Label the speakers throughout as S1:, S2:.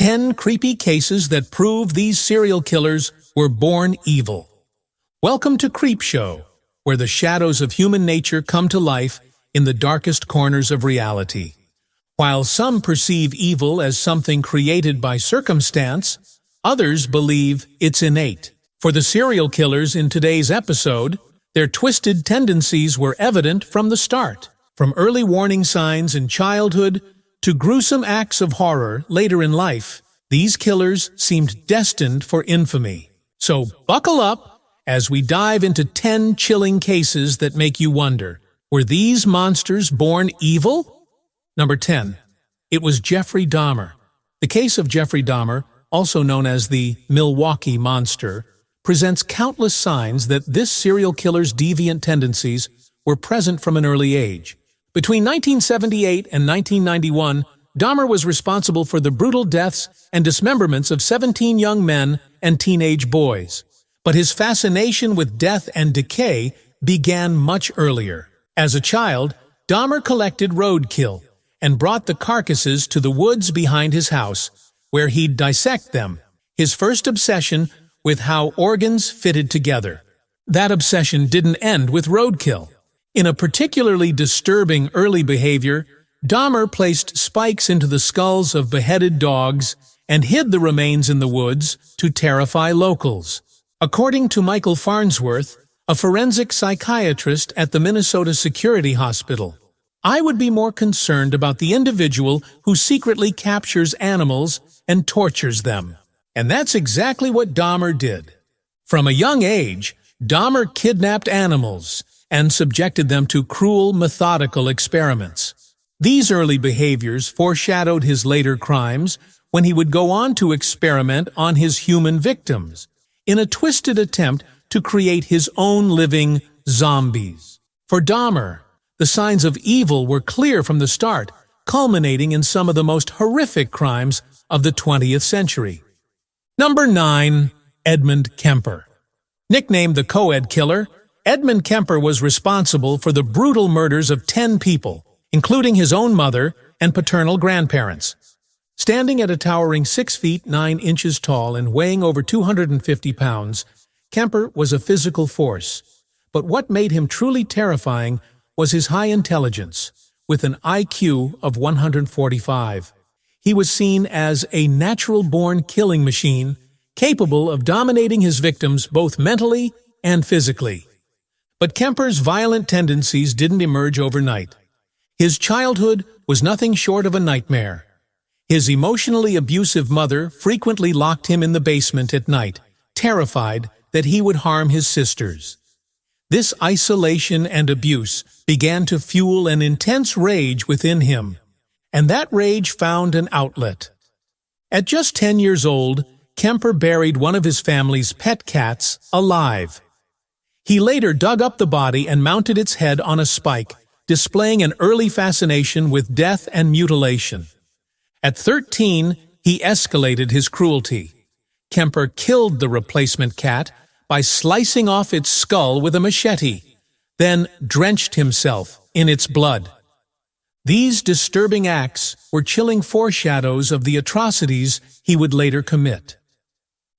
S1: 10 creepy cases that prove these serial killers were born evil. Welcome to Creepshow, where the shadows of human nature come to life in the darkest corners of reality. While some perceive evil as something created by circumstance, others believe it's innate. For the serial killers in today's episode, their twisted tendencies were evident from the start. From early warning signs in childhood to gruesome acts of horror later in life, these killers seemed destined for infamy. So buckle up as we dive into 10 chilling cases that make you wonder, were these monsters born evil? Number 10. It was Jeffrey Dahmer. The case of Jeffrey Dahmer, also known as the Milwaukee Monster, presents countless signs that this serial killer's deviant tendencies were present from an early age. Between 1978 and 1991, Dahmer was responsible for the brutal deaths and dismemberments of 17 young men and teenage boys. But his fascination with death and decay began much earlier. As a child, Dahmer collected roadkill and brought the carcasses to the woods behind his house, where he'd dissect them, his first obsession with how organs fitted together. That obsession didn't end with roadkill. In a particularly disturbing early behavior, Dahmer placed spikes into the skulls of beheaded dogs and hid the remains in the woods to terrify locals. According to Michael Farnsworth, a forensic psychiatrist at the Minnesota Security Hospital, I would be more concerned about the individual who secretly captures animals and tortures them. And that's exactly what Dahmer did. From a young age, Dahmer kidnapped animals and subjected them to cruel, methodical experiments. These early behaviors foreshadowed his later crimes when he would go on to experiment on his human victims, in a twisted attempt to create his own living zombies. For Dahmer, the signs of evil were clear from the start, culminating in some of the most horrific crimes of the 20th century. Number 9. Edmund Kemper. Nicknamed the Coed Killer, Edmund Kemper was responsible for the brutal murders of 10 people, including his own mother and paternal grandparents. Standing at a towering 6 feet 9 inches tall and weighing over 250 pounds, Kemper was a physical force. But what made him truly terrifying was his high intelligence, with an IQ of 145. He was seen as a natural-born killing machine, capable of dominating his victims both mentally and physically. But Kemper's violent tendencies didn't emerge overnight. His childhood was nothing short of a nightmare. His emotionally abusive mother frequently locked him in the basement at night, terrified that he would harm his sisters. This isolation and abuse began to fuel an intense rage within him, and that rage found an outlet. At just 10 years old, Kemper buried one of his family's pet cats alive. He later dug up the body and mounted its head on a spike, displaying an early fascination with death and mutilation. At 13, he escalated his cruelty. Kemper killed the replacement cat by slicing off its skull with a machete, then drenched himself in its blood. These disturbing acts were chilling foreshadows of the atrocities he would later commit.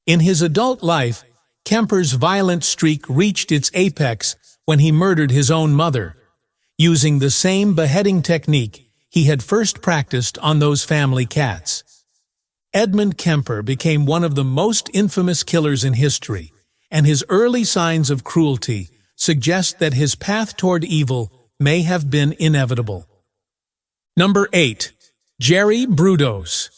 S1: In his adult life, Kemper's violent streak reached its apex when he murdered his own mother, using the same beheading technique he had first practiced on those family cats. Edmund Kemper became one of the most infamous killers in history, and his early signs of cruelty suggest that his path toward evil may have been inevitable. Number 8. Jeffrey Brudos.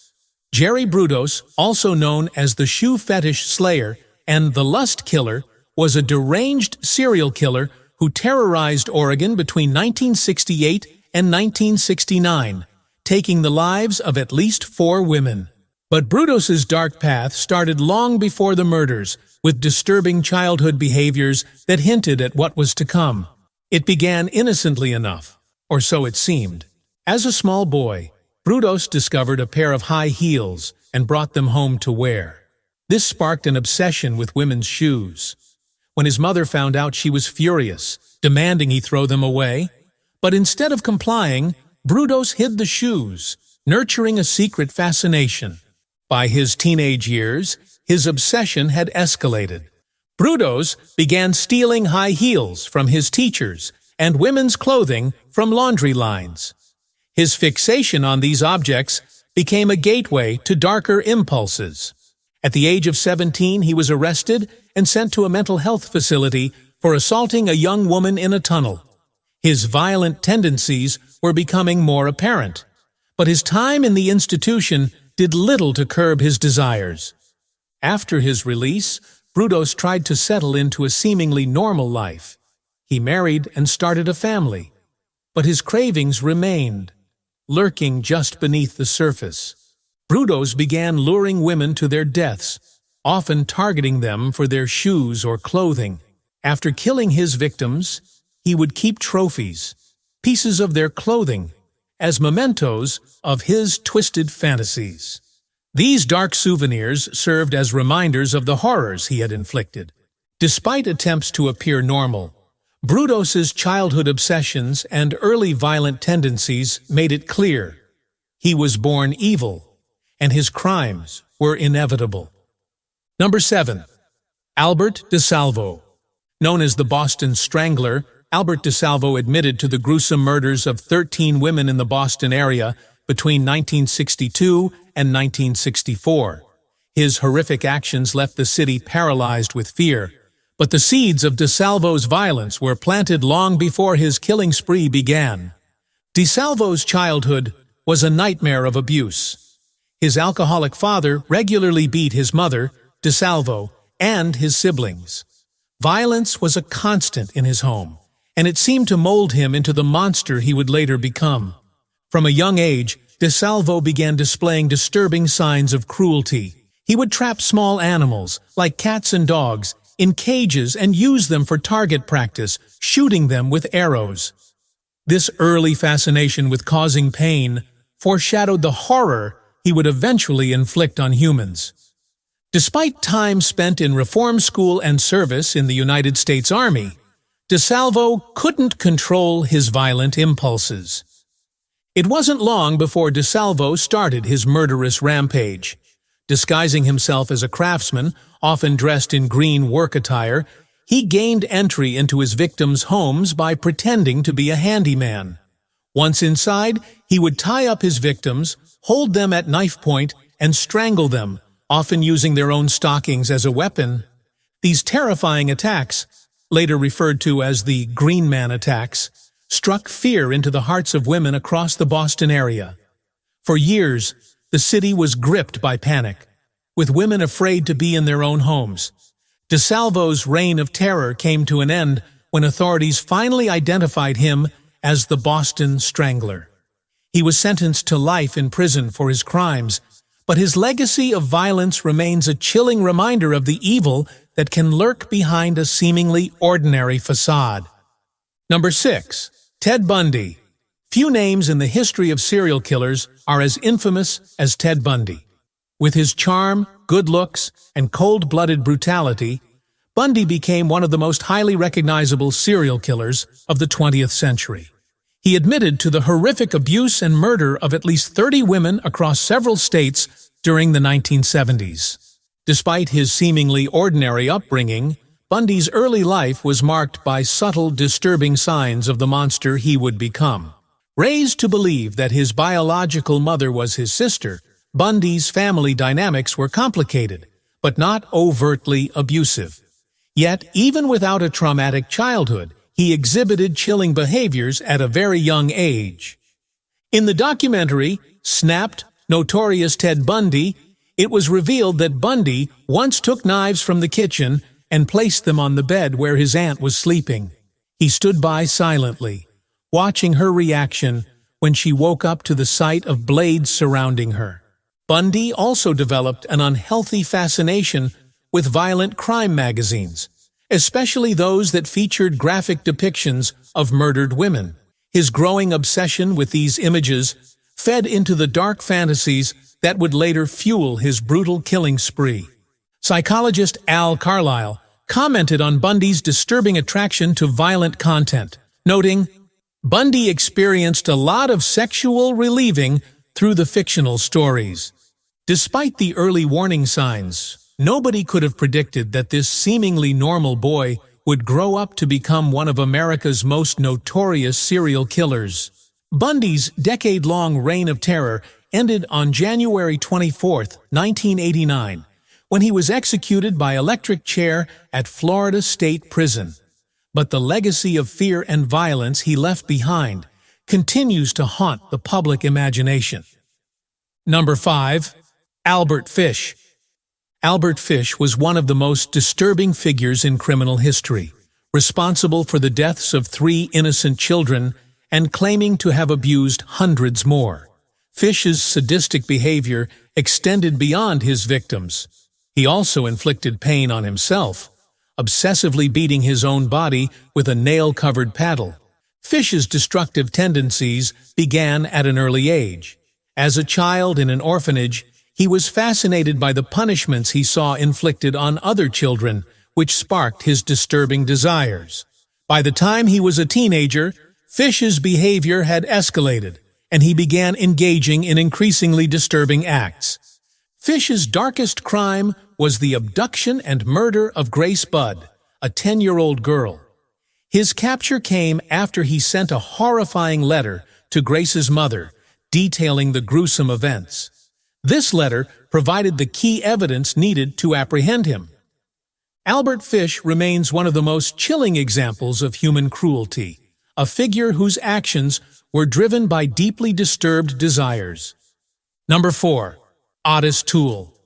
S1: Jeffrey Brudos, also known as the Shoe Fetish Slayer and the Lust Killer, was a deranged serial killer who terrorized Oregon between 1968 and 1969, taking the lives of at least 4 women. But Brudos's dark path started long before the murders, with disturbing childhood behaviors that hinted at what was to come. It began innocently enough, or so it seemed. As a small boy, Brudos discovered a pair of high heels and brought them home to wear. This sparked an obsession with women's shoes. When his mother found out, she was furious, demanding he throw them away. But instead of complying, Brudos hid the shoes, nurturing a secret fascination. By his teenage years, his obsession had escalated. Brudos began stealing high heels from his teachers and women's clothing from laundry lines. His fixation on these objects became a gateway to darker impulses. At the age of 17, he was arrested and sent to a mental health facility for assaulting a young woman in a tunnel. His violent tendencies were becoming more apparent, but his time in the institution did little to curb his desires. After his release, Brudos tried to settle into a seemingly normal life. He married and started a family, but his cravings remained, lurking just beneath the surface. Brudos began luring women to their deaths, often targeting them for their shoes or clothing. After killing his victims, he would keep trophies, pieces of their clothing, as mementos of his twisted fantasies. These dark souvenirs served as reminders of the horrors he had inflicted. Despite attempts to appear normal, Brudos's childhood obsessions and early violent tendencies made it clear he was born evil, and his crimes were inevitable. Number 7. Albert DeSalvo. Known as the Boston Strangler, Albert DeSalvo admitted to the gruesome murders of 13 women in the Boston area between 1962 and 1964. His horrific actions left the city paralyzed with fear, but the seeds of DeSalvo's violence were planted long before his killing spree began. DeSalvo's childhood was a nightmare of abuse. His alcoholic father regularly beat his mother, DeSalvo, and his siblings. Violence was a constant in his home, and it seemed to mold him into the monster he would later become. From a young age, DeSalvo began displaying disturbing signs of cruelty. He would trap small animals, like cats and dogs, in cages and use them for target practice, shooting them with arrows. This early fascination with causing pain foreshadowed the horror he would eventually inflict on humans. Despite time spent in reform school and service in the United States Army, DeSalvo couldn't control his violent impulses. It wasn't long before DeSalvo started his murderous rampage. Disguising himself as a craftsman, often dressed in green work attire, he gained entry into his victims' homes by pretending to be a handyman. Once inside, he would tie up his victims, hold them at knife point, and strangle them, often using their own stockings as a weapon. These terrifying attacks, later referred to as the Green Man attacks, struck fear into the hearts of women across the Boston area. For years, the city was gripped by panic, with women afraid to be in their own homes. DeSalvo's reign of terror came to an end when authorities finally identified him as the Boston Strangler. He was sentenced to life in prison for his crimes, but his legacy of violence remains a chilling reminder of the evil that can lurk behind a seemingly ordinary facade. Number 6. Ted Bundy. Few names in the history of serial killers are as infamous as Ted Bundy. With his charm, good looks, and cold-blooded brutality, Bundy became one of the most highly recognizable serial killers of the 20th century. He admitted to the horrific abuse and murder of at least 30 women across several states during the 1970s. Despite his seemingly ordinary upbringing, Bundy's early life was marked by subtle, disturbing signs of the monster he would become. Raised to believe that his biological mother was his sister, Bundy's family dynamics were complicated, but not overtly abusive. Yet, even without a traumatic childhood, he exhibited chilling behaviors at a very young age. In the documentary, Snapped, Notorious Ted Bundy, it was revealed that Bundy once took knives from the kitchen and placed them on the bed where his aunt was sleeping. He stood by silently, watching her reaction when she woke up to the sight of blades surrounding her. Bundy also developed an unhealthy fascination with violent crime magazines, especially those that featured graphic depictions of murdered women. His growing obsession with these images fed into the dark fantasies that would later fuel his brutal killing spree. Psychologist Al Carlisle commented on Bundy's disturbing attraction to violent content, noting, "Bundy experienced a lot of sexual relieving through the fictional stories. Despite the early warning signs, nobody could have predicted that this seemingly normal boy would grow up to become one of America's most notorious serial killers. Bundy's decade-long reign of terror ended on January 24, 1989, when he was executed by electric chair at Florida State Prison. But the legacy of fear and violence he left behind continues to haunt the public imagination. Number 5. Albert Fish. Albert Fish was one of the most disturbing figures in criminal history, responsible for the deaths of 3 innocent children and claiming to have abused hundreds more. Fish's sadistic behavior extended beyond his victims. He also inflicted pain on himself, obsessively beating his own body with a nail-covered paddle. Fish's destructive tendencies began at an early age. As a child in an orphanage, he was fascinated by the punishments he saw inflicted on other children, which sparked his disturbing desires. By the time he was a teenager, Fish's behavior had escalated, and he began engaging in increasingly disturbing acts. Fish's darkest crime was the abduction and murder of Grace Budd, a 10-year-old girl. His capture came after he sent a horrifying letter to Grace's mother, detailing the gruesome events. This letter provided the key evidence needed to apprehend him. Albert Fish remains one of the most chilling examples of human cruelty, a figure whose actions were driven by deeply disturbed desires. Number 4. Ottis Toole.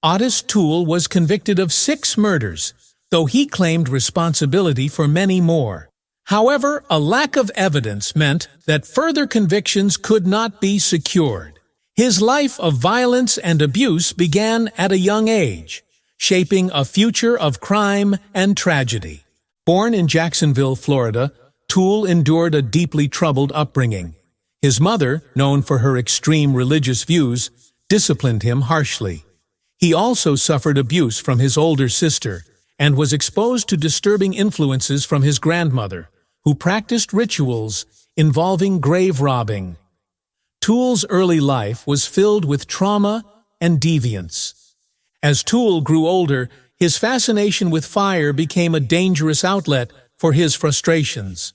S1: Ottis Toole was convicted of 6 murders, though he claimed responsibility for many more. However, a lack of evidence meant that further convictions could not be secured. His life of violence and abuse began at a young age, shaping a future of crime and tragedy. Born in Jacksonville, Florida, Toole endured a deeply troubled upbringing. His mother, known for her extreme religious views, disciplined him harshly. He also suffered abuse from his older sister and was exposed to disturbing influences from his grandmother, who practiced rituals involving grave robbing. Toole's early life was filled with trauma and deviance. As Toole grew older, his fascination with fire became a dangerous outlet for his frustrations.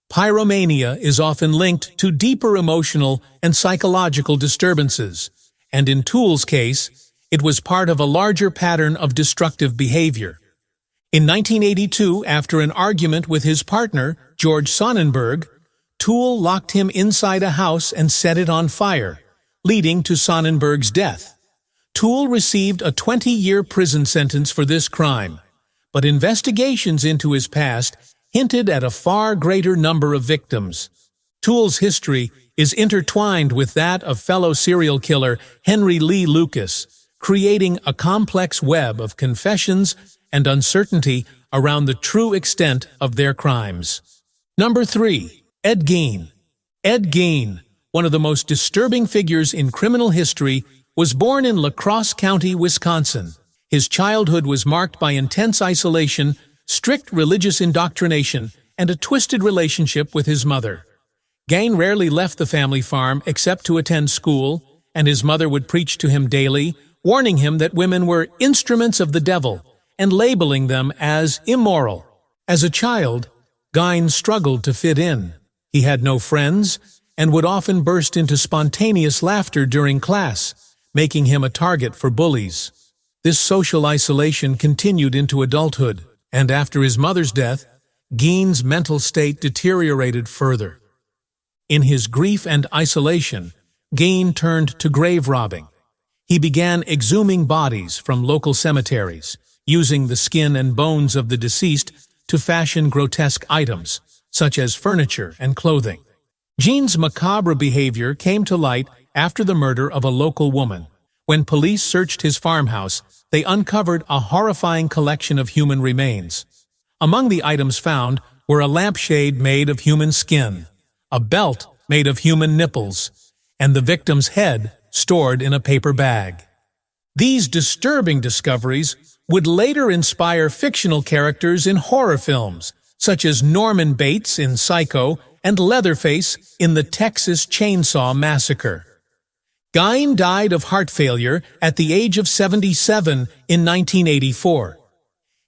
S1: Pyromania is often linked to deeper emotional and psychological disturbances, and in Toole's case, it was part of a larger pattern of destructive behavior. In 1982, after an argument with his partner, George Sonnenberg, Toole locked him inside a house and set it on fire, leading to Sonnenberg's death. Toole received a 20-year prison sentence for this crime, but investigations into his past hinted at a far greater number of victims. Toole's history is intertwined with that of fellow serial killer Henry Lee Lucas, creating a complex web of confessions and uncertainty around the true extent of their crimes. Number 3. Ed Gein. Ed Gein, one of the most disturbing figures in criminal history, was born in La Crosse County, Wisconsin. His childhood was marked by intense isolation, strict religious indoctrination, and a twisted relationship with his mother. Gein rarely left the family farm except to attend school, and his mother would preach to him daily, warning him that women were instruments of the devil and labeling them as immoral. As a child, Gein struggled to fit in. He had no friends and would often burst into spontaneous laughter during class, making him a target for bullies. This social isolation continued into adulthood, and after his mother's death, Gein's mental state deteriorated further. In his grief and isolation, Gein turned to grave robbing. He began exhuming bodies from local cemeteries, using the skin and bones of the deceased to fashion grotesque items, such as furniture and clothing. Gein's macabre behavior came to light after the murder of a local woman. When police searched his farmhouse, they uncovered a horrifying collection of human remains. Among the items found were a lampshade made of human skin, a belt made of human nipples, and the victim's head stored in a paper bag. These disturbing discoveries would later inspire fictional characters in horror films, such as Norman Bates in Psycho and Leatherface in the Texas Chainsaw Massacre. Gein died of heart failure at the age of 77 in 1984.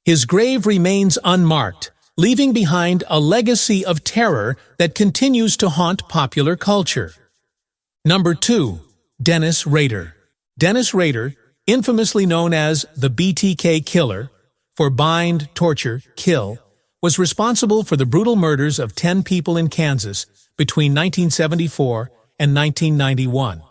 S1: His grave remains unmarked, leaving behind a legacy of terror that continues to haunt popular culture. Number 2. Dennis Rader. Dennis Rader, infamously known as the BTK Killer, for bind, torture, kill, was responsible for the brutal murders of 10 people in Kansas between 1974 and 1991.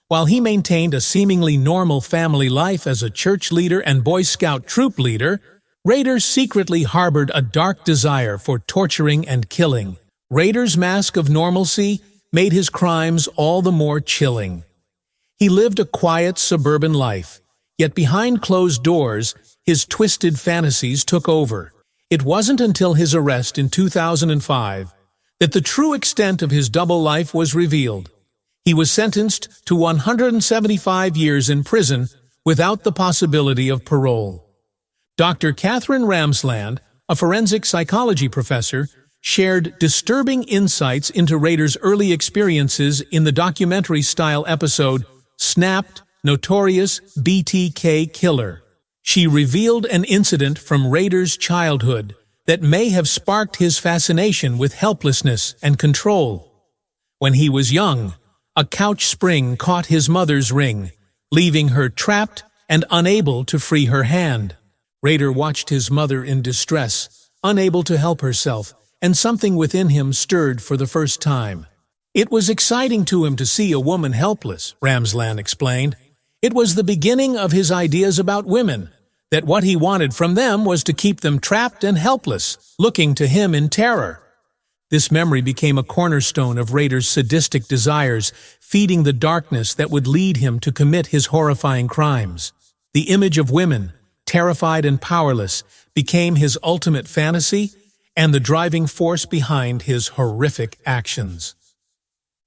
S1: While he maintained a seemingly normal family life as a church leader and Boy Scout troop leader, Rader secretly harbored a dark desire for torturing and killing. Rader's mask of normalcy made his crimes all the more chilling. He lived a quiet suburban life, yet behind closed doors, his twisted fantasies took over. It wasn't until his arrest in 2005 that the true extent of his double life was revealed. He was sentenced to 175 years in prison without the possibility of parole. Dr. Catherine Ramsland, a forensic psychology professor, shared disturbing insights into Rader's early experiences in the documentary-style episode Snapped, Notorious BTK Killer. She revealed an incident from Rader's childhood that may have sparked his fascination with helplessness and control. When he was young, a couch spring caught his mother's ring, leaving her trapped and unable to free her hand. Rader watched his mother in distress, unable to help herself, and something within him stirred for the first time. It was exciting to him to see a woman helpless, Ramsland explained. It was the beginning of his ideas about women, that what he wanted from them was to keep them trapped and helpless, looking to him in terror. This memory became a cornerstone of Rader's sadistic desires, feeding the darkness that would lead him to commit his horrifying crimes. The image of women, terrified and powerless, became his ultimate fantasy and the driving force behind his horrific actions.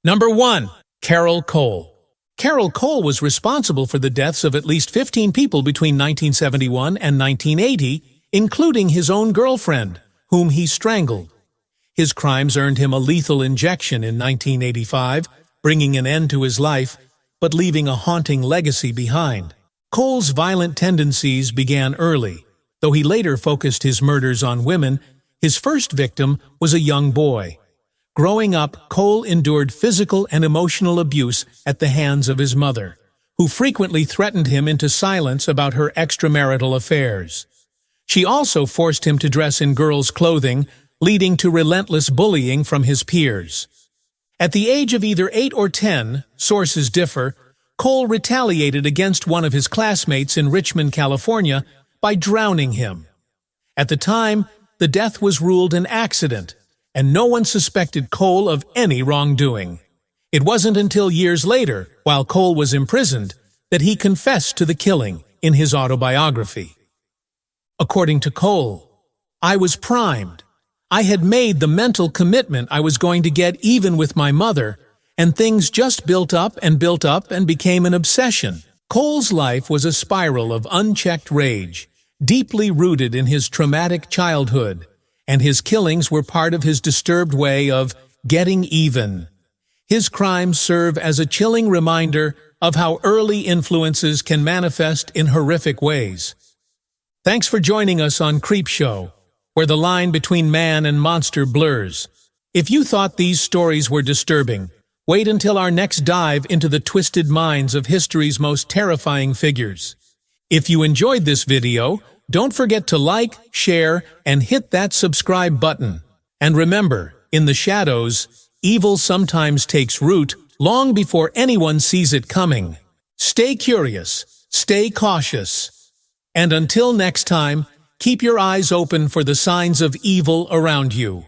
S1: Number 1. Carroll Cole. Carroll Cole was responsible for the deaths of at least 15 people between 1971 and 1980, including his own girlfriend, whom he strangled. His crimes earned him a lethal injection in 1985, bringing an end to his life, but leaving a haunting legacy behind. Cole's violent tendencies began early. Though he later focused his murders on women, his first victim was a young boy. Growing up, Cole endured physical and emotional abuse at the hands of his mother, who frequently threatened him into silence about her extramarital affairs. She also forced him to dress in girls' clothing, leading to relentless bullying from his peers. At the age of either 8 or 10, sources differ, Cole retaliated against one of his classmates in Richmond, California, by drowning him. At the time, the death was ruled an accident, and no one suspected Cole of any wrongdoing. It wasn't until years later, while Cole was imprisoned, that he confessed to the killing in his autobiography. According to Cole, "I was primed. I had made the mental commitment I was going to get even with my mother, and things just built up and became an obsession." Cole's life was a spiral of unchecked rage, deeply rooted in his traumatic childhood, and his killings were part of his disturbed way of getting even. His crimes serve as a chilling reminder of how early influences can manifest in horrific ways. Thanks for joining us on Creepshow, where the line between man and monster blurs. If you thought these stories were disturbing, wait until our next dive into the twisted minds of history's most terrifying figures. If you enjoyed this video, don't forget to like, share, and hit that subscribe button. And remember, in the shadows, evil sometimes takes root long before anyone sees it coming. Stay curious, stay cautious, and until next time, keep your eyes open for the signs of evil around you.